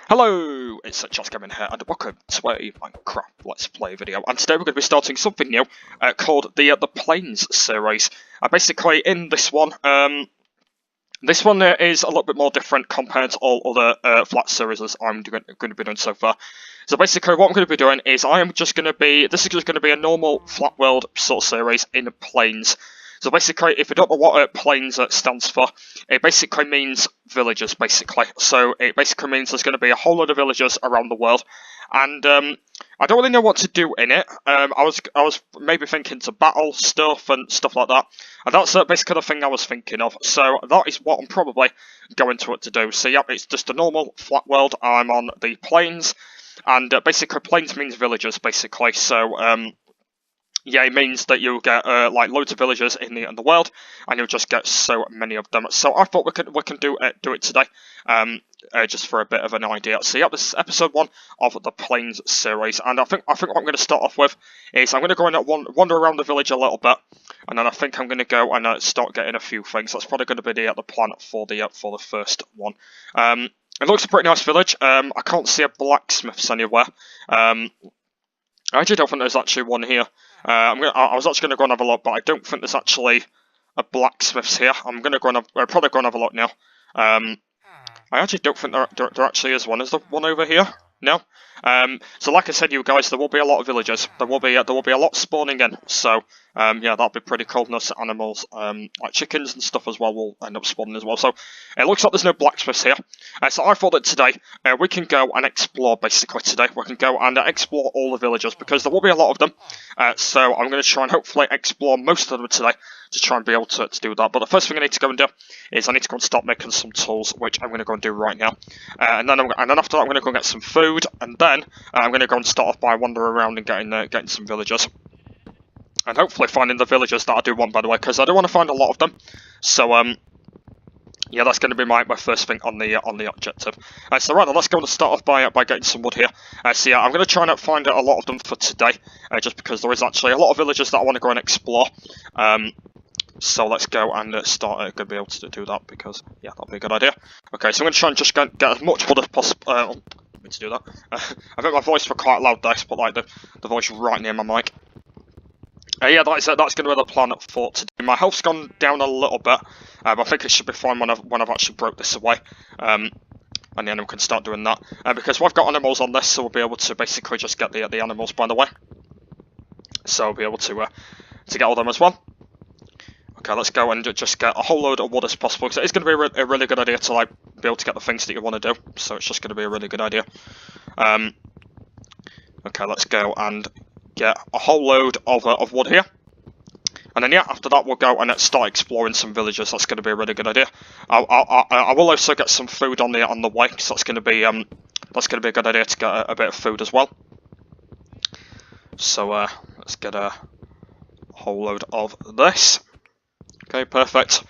Hello, it's Just Gaming here, and welcome to a Minecraft Let's Play video. And today we're going to be starting something new called the Plains series. Basically, in this one is a little bit more different compared to all other flat series I'm going to be doing so far. So basically, what I'm going to be doing is this is just going to be a normal flat world sort of series in Plains. So basically, if you don't know what Plains stands for, it basically means villages, basically. So it basically means there's going to be a whole lot of villages around the world. And I don't really know what to do in it. I was maybe thinking to battle stuff and stuff like that. And that's basically the thing I was thinking of. So that is what I'm probably going to do. So yep, it's just a normal flat world. I'm on the Plains. And basically, Plains means villages, basically. So yeah, it means that you'll get like loads of villagers in the world, and you'll just get so many of them. So I thought we can do it today, just for a bit of an idea. So yeah, this is episode 1 of the Plains series, and I think what I'm going to start off with is I'm going to go and wander around the village a little bit, and then I think I'm going to go and start getting a few things. That's probably going to be the plan for the first one. It looks a pretty nice village. I can't see a blacksmiths anywhere. I actually don't think there's actually one here. I was actually going to go and have a look, but I don't think there's actually a blacksmith's here. I'm going to go and probably go and have a look now. I actually don't think there actually is one. Is there one over here? No. So like I said, you guys, there will be a lot of villagers. There will be a lot spawning in. So yeah, that'll be pretty cool. No animals, like chickens and stuff as well, will end up spawning as well. So it looks like there's no blacksmiths here. So I thought that today we can go and explore. Basically today we can go and explore all the villagers because there will be a lot of them. So I'm going to try and hopefully explore most of them today to try and be able to do that. But the first thing I need to go and do is I need to go and start making some tools, which I'm going to go and do right now. And then after that I'm going to go and get some food, and then I'm going to go and start off by wandering around and getting some villagers. And hopefully finding the villagers that I do want, by the way, because I do want to find a lot of them. So, yeah, that's going to be my first thing on the objective. So right now, let's go and start off by getting some wood here. So yeah, I'm going to try and find a lot of them for today, just because there is actually a lot of villagers that I want to go and explore. So let's go and start going to be able to do that, because yeah, that'll be a good idea. Okay, so I'm going to try and just get as much wood as possible. To do that. I think my voice was quite loud there, but like the voice right near my mic. Yeah, that's going to be the plan for today. My health's gone down a little bit, but I think it should be fine when I've actually broke this away. And then we can start doing that. Because we've got animals on this, so we'll be able to basically just get the animals by the way. So we'll be able to get all them as well. Okay, let's go and just get a whole load of wood as possible, because it is going to be a really good idea to like be able to get the things that you want to do. So it's just going to be a really good idea. Okay, let's go and get a whole load of wood here, and then yeah, after that we'll go and start exploring some villages. That's going to be a really good idea. I will also get some food on the way, so that's going to be a good idea to get a bit of food as well. So let's get a whole load of this. Okay, perfect.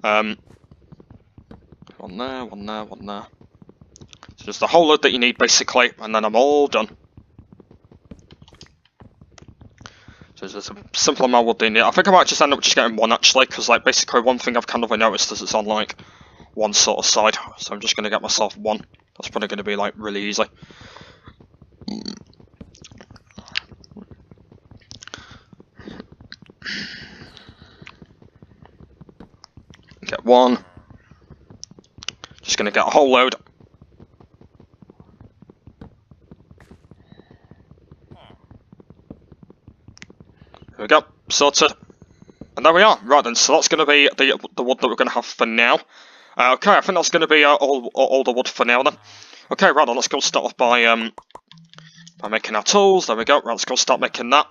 One there, one there, one there. So just the whole load that you need, basically, and then I'm all done. So there's a simple amount of wood in here. I think I might just end up just getting one, actually, because like basically one thing I've kind of noticed is it's on like one sort of side. So I'm just going to get myself one. That's probably going to be like really easy. Get one. Just going to get a whole load. There we go, sorted. And there we are. Right then, so that's going to be the wood that we're going to have for now. Okay, I think that's going to be all the wood for now then. Okay, right then, let's go start off by making our tools. There we go. Right, let's go start making that.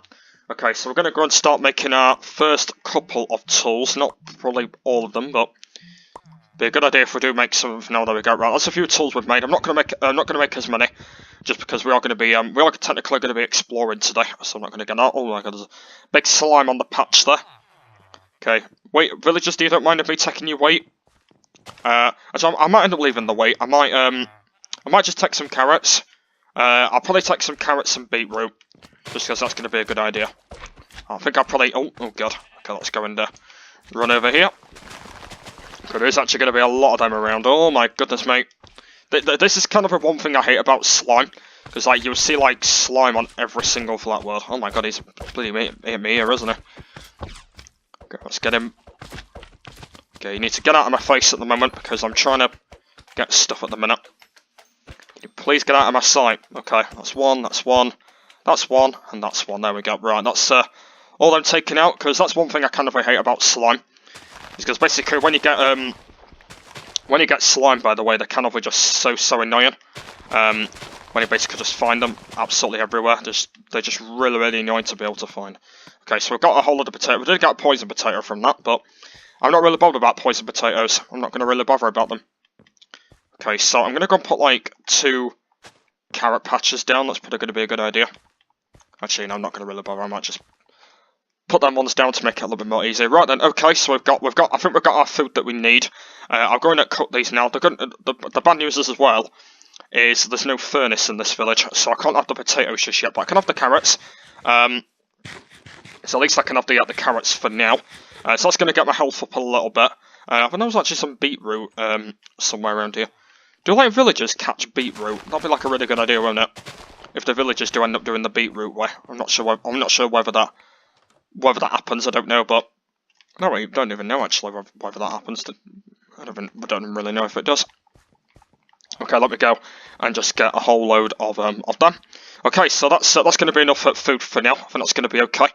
Okay, so we're going to go and start making our first couple of tools. Not probably all of them, but be a good idea if we do make some of them. No, there we go. Right, that's a few tools we've made. I'm not going to make as many, just because we are going to be technically going to be exploring today. So I'm not going to get that. Oh my god, there's a big slime on the patch there. Okay, wait, villagers, you don't mind if me taking your weight? Actually, I might end up leaving the weight. I might just take some carrots. I'll probably take some carrots and beetroot, just because that's going to be a good idea. I think I'll probably... Oh god. Okay, let's go and run over here. So there's actually going to be a lot of them around. Oh my goodness, mate. This is kind of a one thing I hate about slime, because like you'll see like slime on every single flat world. Oh my god, he's bloody hit me here, isn't he? Okay, let's get him. Okay, you need to get out of my face at the moment because I'm trying to get stuff at the minute. Can you please get out of my sight? Okay, that's one, that's one, that's one, and that's one. There we go. Right, that's all I'm taking out, because that's one thing I kind of hate about slime. Is because basically when you get slime, by the way, they're kind of just so annoying. When you basically just find them absolutely everywhere, they're just really annoying to be able to find. Okay, so we've got a whole lot of potato. We did get a poison potato from that, but I'm not really bothered about poison potatoes. I'm not going to really bother about them. Okay, so I'm going to go and put like 2 carrot patches down. That's probably going to be a good idea. Actually, no, I'm not going to really bother. I might just put them ones down to make it a little bit more easy. Right then, okay, so I think we've got our food that we need. I'll go in and cut these now. The bad news is as well is there's no furnace in this village, so I can't have the potatoes just yet, but I can have the carrots. So at least I can have the carrots for now. So that's going to get my health up a little bit. I think there was actually some beetroot somewhere around here. Do like villagers catch beetroot? That'd be like a really good idea, won't it? If the villagers do end up doing the beetroot way, I'm not sure. I'm not sure whether that happens. I don't know, but no, I don't even know actually whether that happens. I don't really know if it does. Okay, let me go and just get a whole load of them. Okay, so that's going to be enough food for now. I think that's going to be okay.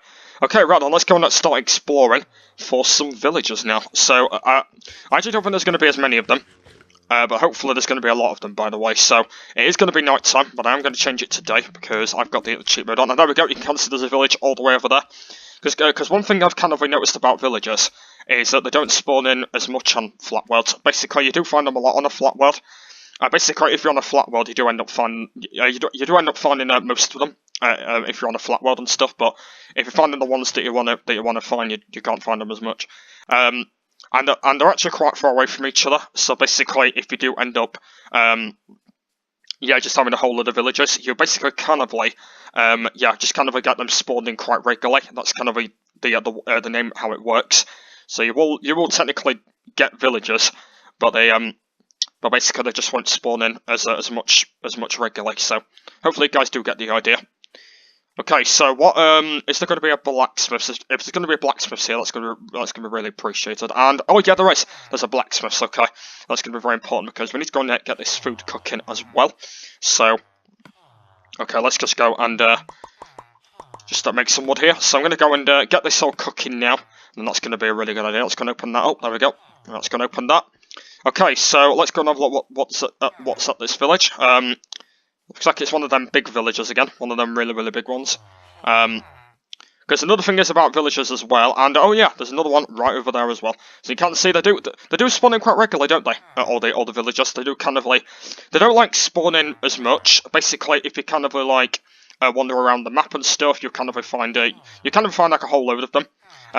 Okay, right on, let's go and start exploring for some villagers now. So, I actually don't think there's going to be as many of them. But hopefully there's going to be a lot of them, by the way. So, it is going to be night time, but I am going to change it today because I've got the cheat mode on. And there we go, you can kind of see there's a village all the way over there. Because one thing I've kind of noticed about villagers is that they don't spawn in as much on flat worlds. Basically, you do find them a lot on a flat world. Basically, if you're on a flat world, you do end up finding most of them. If you're on a flat world and stuff, but if you're finding the ones that you want to find, you can't find them as much. And they're actually quite far away from each other. So basically, if you do end up, just having a whole lot of villagers, you basically kind of like, just kind of get them spawned in quite regularly. That's kind of the name how it works. So you will technically get villagers, but but basically they just won't spawn in as much regularly. So hopefully you guys do get the idea. Okay, so what is there going to be a blacksmith? If there's going to be a blacksmith here, that's going to be really appreciated. And oh yeah, there is. There's a blacksmith. Okay, that's going to be very important because we need to go and get this food cooking as well. So okay, let's just go and just make some wood here. So I'm going to go and get this all cooking now, and that's going to be a really good idea. Let's go and open that up. There we go. Let's go and open that. Okay, so let's go and have a look what's at this village. Looks like it's one of them big villages again, one of them really big ones. Because another thing is about villagers as well, and oh yeah, there's another one right over there as well. So you can see they do spawn in quite regularly, don't they? All the villagers, they do kind of like, they don't like spawn in as much. Basically, if you kind of like wander around the map and stuff, you kind of find like a whole load of them.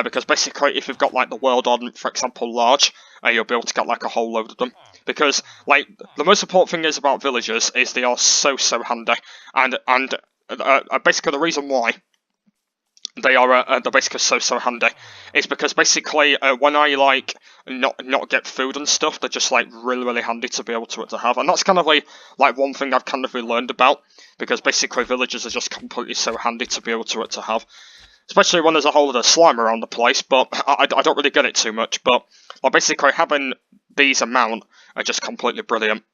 Because basically, if you've got like the world on, for example, large, you'll be able to get like a whole load of them. Because like the most important thing is about villagers is they are so handy, and basically the reason why they're basically so handy is because basically when I like not get food and stuff, they're just like really handy to be able to have, and that's kind of like one thing I've kind of learned about, because basically villagers are just completely so handy to be able to have. Especially when there's a whole lot of slime around the place, but I don't really get it too much. But basically having these amount are just completely brilliant.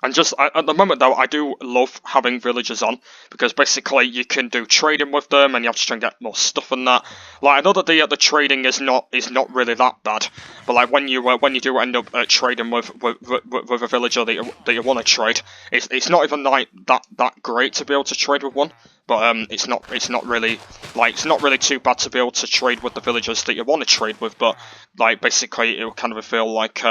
And just at the moment though, I do love having villagers on, because basically you can do trading with them, and you have to try and get more stuff and that. Like I know that the trading is not really that bad, but like when you do end up trading with a villager that you want to trade, it's not even like that great to be able to trade with one. But it's not really too bad to be able to trade with the villagers that you want to trade with. But like basically, it will kind of feel like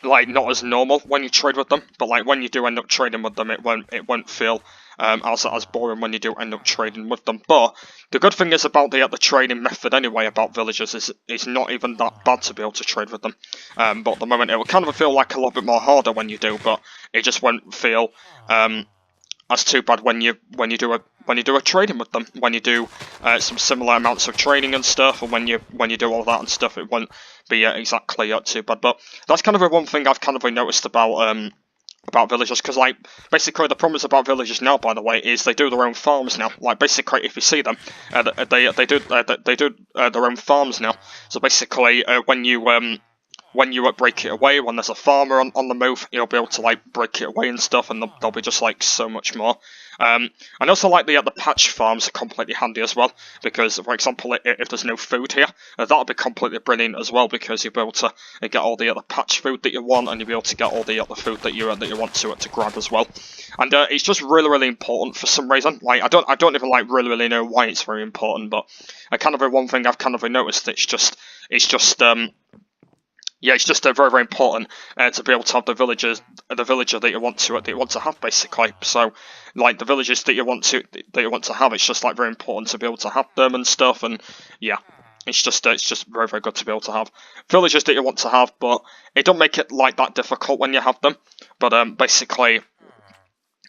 like not as normal when you trade with them. But like when you do end up trading with them, it won't feel as boring when you do end up trading with them. But the good thing is about the trading method anyway about villagers is it's not even that bad to be able to trade with them. But at the moment it will kind of feel like a little bit more harder when you do, but it just won't feel as too bad when you do when you do a trading with them, when you do some similar amounts of trading and stuff, and when you do all that and stuff, it won't be exactly too bad. But that's kind of one thing I've kind of noticed about villagers, because like basically the problems about villagers now, by the way, is they do their own farms now. Like basically, if you see them, they do their own farms now. So basically, when you break it away, when there's a farmer on the move, you'll be able to like break it away and stuff, and they'll be just like so much more. And also like the patch farms are completely handy as well, because for example, if there's no food here, that'll be completely brilliant as well, because you'll be able to get all the other patch food that you want, and you'll be able to get all the other food that you want to grab as well. And it's just really important for some reason. Like I don't even like really know why it's very important, but I kind of one thing I've kind of noticed, it's just yeah, it's just very important to be able to have the villager that you want to have, basically. So, like the villagers that you want to have, it's just like very important to be able to have them and stuff. And yeah, it's just very good to be able to have villagers that you want to have, but it don't make it like that difficult when you have them. But basically,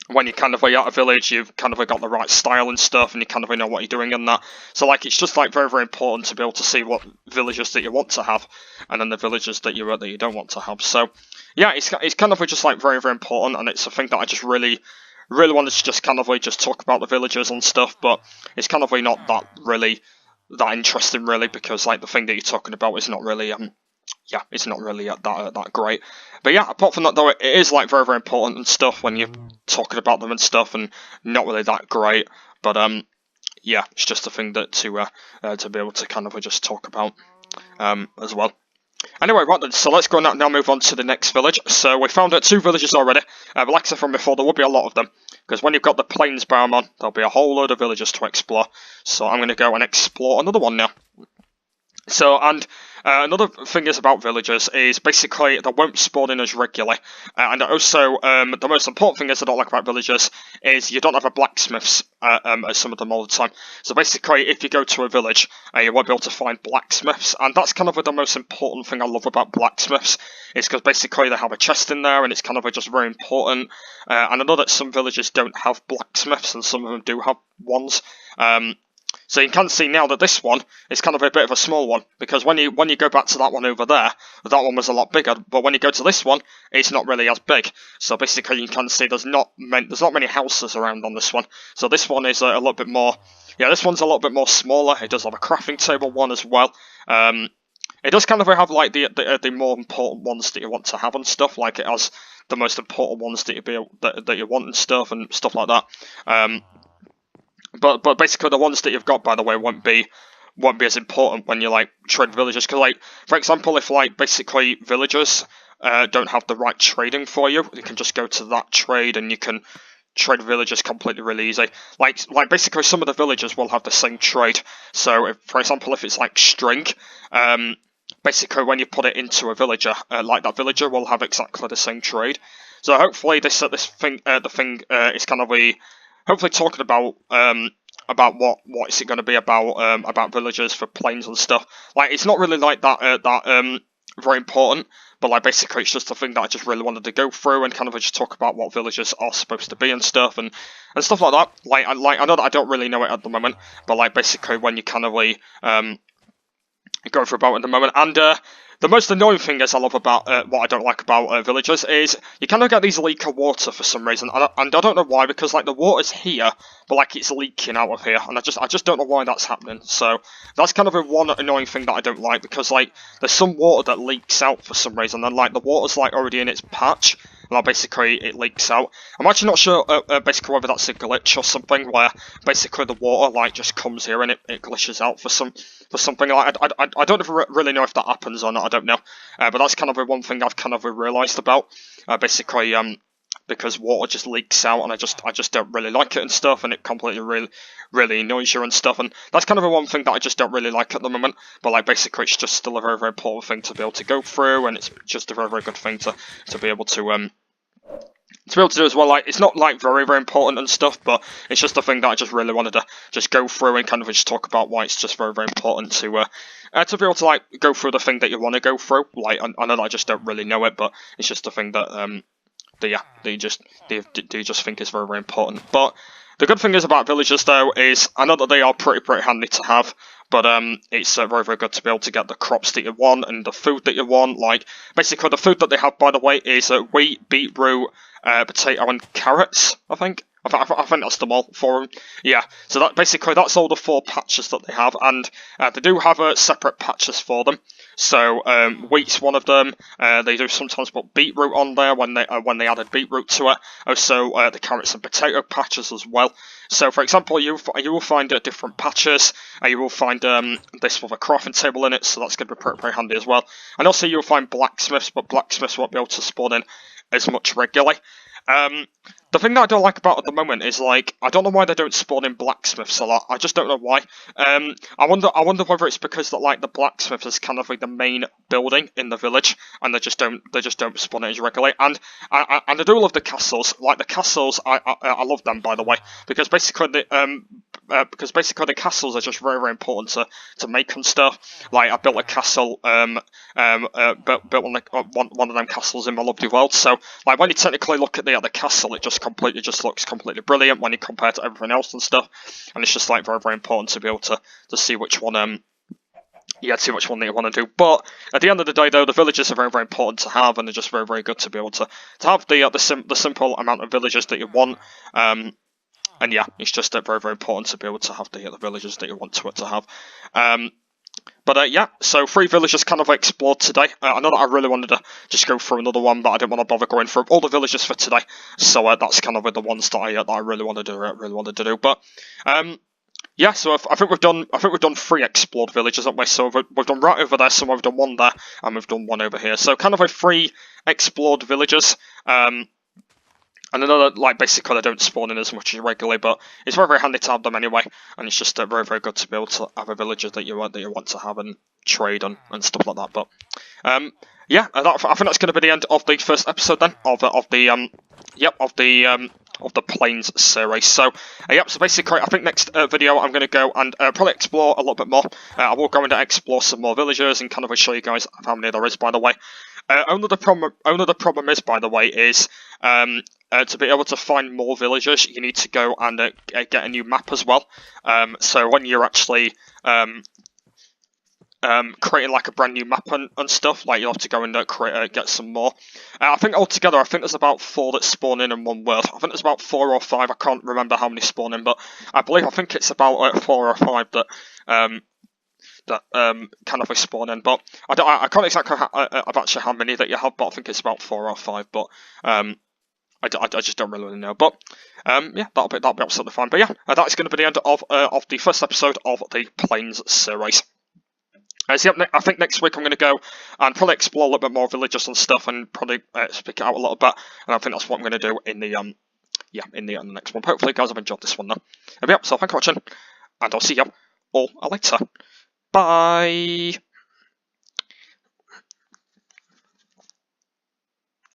when you kind of out a village, you've kind of got the right style and stuff, and you kind of know what you're doing and that. So like, it's just like very important to be able to see what villagers that you want to have, and then the villagers that you don't want to have. So yeah, it's kind of just like very important, and it's a thing that I just really wanted to just kind of just talk about the villagers and stuff. But it's kind of not that interesting really, because like the thing that you're talking about is not really yeah, it's not really that great. But yeah, apart from that though, it is like very important and stuff when you're talking about them and stuff, and not really that great. But yeah, it's just a thing that to be able to kind of just talk about as well. Anyway, right then, so let's go now move on to the next village. So we found 2 villages already, but like I said from before, there will be a lot of them, because when you've got the plains biome on, there'll be a whole load of villages to explore. So I'm going to go and explore another one now. So, and another thing is about villagers is basically they won't spawn in as regularly, and also the most important thing is I don't like about villagers is you don't have a blacksmiths as some of them all the time. So basically, if you go to a village, you won't be able to find blacksmiths, and that's kind of the most important thing I love about blacksmiths, is because basically they have a chest in there, and it's kind of just very important. And I know that some villages don't have blacksmiths, and some of them do have ones. So you can see now that this one is kind of a bit of a small one, because when you go back to that one over there, that one was a lot bigger. But when you go to this one, it's not really as big. So basically, you can see there's not many houses around on this one. So this one is a little bit more. Yeah, this one's a little bit more smaller. It does have a crafting table one as well. It does kind of have like the more important ones that you want to have and stuff. Like it has the most important ones that you want and stuff like that. But basically the ones that you've got, by the way, won't be as important when you like trade villagers, because like for example, if like basically villagers don't have the right trading for you, you can just go to that trade and you can trade villagers completely really easy. Like basically some of the villagers will have the same trade. So if, for example, if it's like string, basically when you put it into a villager, like that villager will have exactly the same trade. So hopefully the thing is kind of hopefully talking about what is it going to be about villagers for plains and stuff. Like it's not really like that very important, but like basically it's just a thing that I just really wanted to go through and kind of just talk about what villagers are supposed to be and stuff and stuff like that. Like I know that I don't really know it at the moment, but like basically when you kind of go through about it at the moment. And the most annoying thing is I love about what I don't like about villagers is you kind of get these leak of water for some reason, and I don't know why, because like the water's here, but like it's leaking out of here, and I just don't know why that's happening. So that's kind of one annoying thing that I don't like, because like there's some water that leaks out for some reason, and like the water's like already in its patch. Well, basically it leaks out. I'm actually not sure basically whether that's a glitch or something, where basically the water like just comes here and it glitches out for something. Like I don't really know if that happens or not. I don't know. But that's kind of one thing I've kind of realised about. Basically, because water just leaks out, and I just don't really like it and stuff, and it completely really annoys you and stuff, and that's kind of one thing that I just don't really like at the moment. But like basically it's just still a very important thing to be able to go through, and it's just a very good thing to be able to do as well. Like it's not like very important and stuff, but it's just a thing that I just really wanted to just go through and kind of just talk about why it's just very important to be able to like go through the thing that you want to go through. Like I know that I just don't really know it, but it's just a thing that do you just think is very important. But The good thing is about villagers though is I know that they are pretty handy to have, but it's very good to be able to get the crops that you want and the food that you want. Like basically the food that they have, by the way, is wheat, beetroot, potato, and carrots. I think that's them all for them. Yeah, so that's all the 4 patches that they have, and they do have separate patches for them. So wheat's one of them. They do sometimes put beetroot on there when they added beetroot to it. Also the carrots and potato patches as well. So for example, you will find different patches. You will find this with a crafting table in it, so that's going to be pretty handy as well. And also you'll find blacksmiths, but blacksmiths won't be able to spawn in as much regularly. The thing that I don't like about it at the moment is, like, I don't know why they don't spawn in blacksmiths a lot. I just don't know why. I wonder whether it's because that, like, the blacksmith is kind of like the main building in the village, and they just don't spawn it as regularly. And I do love the castles. Like the castles, I love them, by the way, because basically the castles are just very important to make and stuff. Like I built a castle, built one of them castles in my lovely world. So like when you technically look at the castle, it just looks completely brilliant when you compare it to everything else and stuff. And it's just like very important to be able to see which one see which one that you want to do. But at the end of the day, though, the villages are very important to have, and they're just very good to be able to have the simple amount of villages that you want. And yeah, it's just very important to be able to have the villages that you want to have. But yeah, so 3 villages kind of explored today. I know that I really wanted to just go through another one, but I didn't want to bother going through all the villages for today. So that's kind of the ones that I really wanted to do. But yeah, so I think we've done 3 explored villages, haven't we? So we've done right over there, so we've done 1 there, and we've done 1 over here. So kind of 3 explored villages. And I know that, like, basically they don't spawn in as much as regularly, but it's very handy to have them anyway, and it's just very good to be able to have a villager that you want to have and trade and stuff like that. But yeah, I think that's going to be the end of the first episode then of the Plains series. So yep, so basically I think next video I'm going to go and probably explore a little bit more. I will go and explore some more villagers and kind of show you guys how many there is, by the way. Only the problem is, by the way, is to be able to find more villagers, you need to go and get a new map as well. So when you're actually creating like a brand new map and stuff, like you'll have to go and get some more. I think altogether, there's about 4 that spawn in 1 world. I think there's about 4 or 5. I can't remember how many spawn in, but I think it's about 4 or 5 that kind of spawn in. But I can't exactly actually how many that you have, but I think it's about 4 or 5. But I just don't really know. But yeah, that'll be absolutely fine. But yeah, that's going to be the end of the first episode of the Plains series. So yeah, I think next week I'm going to go and probably explore a little bit more villages and stuff, and probably speak it out a little bit. And I think that's what I'm going to do in the in the next one. Hopefully, you guys have enjoyed this one though. Yeah, so thanks for watching, and I'll see you all later. Bye.